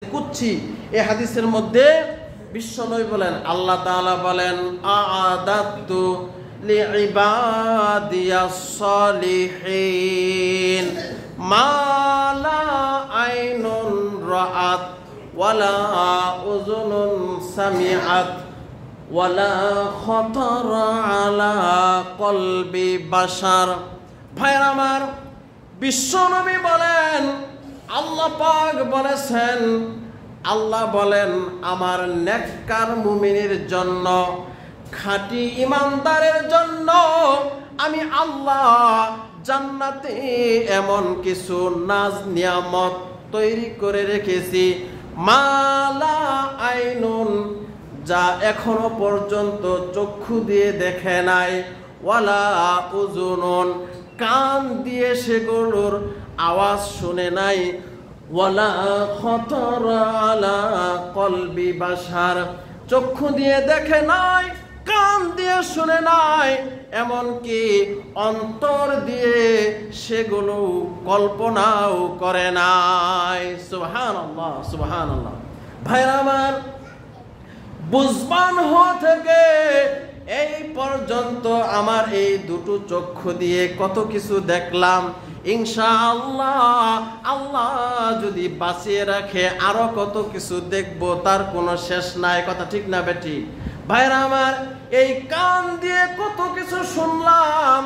কুচ্ছি এই হাদিসের মধ্যে বিশ্বনবী বলেন, আল্লাহ তাআলা বলেন, আ'আদাতু লিইবাদিয়াস সালিহিন মা লা আইনুন রাআত ওয়ালা উযুনুন সামিআত ওয়ালা খাতারা আলা কলবি বাশার। ভাইরা আমার, বিশ্বনবী বলেন, আল্লাহ পাক বলেছেন, আল্লাহ বলেন আমার নেককার মুমিনের জন্য, খাঁটি ইমানদারের জন্য আমি আল্লাহ জান্নাতে এমন কিছু নাজ নিয়ামত তৈরি করে রেখেছি, মালা আইনুন, যা এখনো পর্যন্ত চক্ষু দিয়ে দেখে নাই, ওয়ালা উযুনুন, কান দিয়ে সেগুলোর আওয়াজ শুনে নাই, ওয়ালা খাতারা আলা কলবি বাশার, চক্ষু দিয়ে দেখে নাই, কান দিয়ে শুনে নাই, এমনকি অন্তর দিয়ে সেগুলো কল্পনাও করে নাই। সুবহানাল্লাহ, সুবহানাল্লাহ। ভাইরা আমার, বুঝবান হওয়া থেকে এই পর্যন্ত আমার এই দুটো চক্ষু দিয়ে কত কিছু দেখলাম। ইনশাআল্লাহ আল্লাহ যদি বাঁচিয়ে রাখে আরো কত কিছু দেখবো, তার কোনো শেষ নাই। কথা ঠিক না বেটি? ভাইরা আমার, এই কান দিয়ে কত কিছু শুনলাম,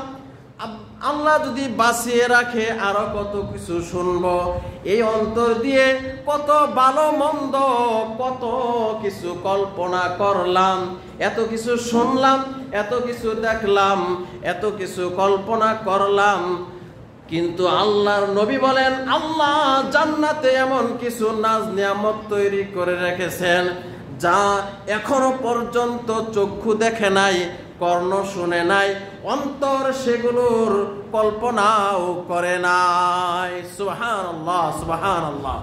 আল্লাহ যদি বাঁচিয়ে রাখে আরো কত কিছু শুনবো। এই অন্তর দিয়ে কত ভালো মন্দ, কত কিছু কল্পনা করলাম, এত কিছু শুনলাম, এত কিছু দেখলাম, এত কিছু কল্পনা করলাম। কিন্তু আল্লাহর নবী বলেন, আল্লাহ জান্নাতে এমন কিছু নাজ নিয়ামত তৈরি করে রেখেছেন, যা এখনো পর্যন্ত চক্ষু দেখে নাই, কর্ণ শুনে নাই, অন্তর সেগুলোর কল্পনাও করে নাই। সুবহানাল্লাহ, সুবহানাল্লাহ।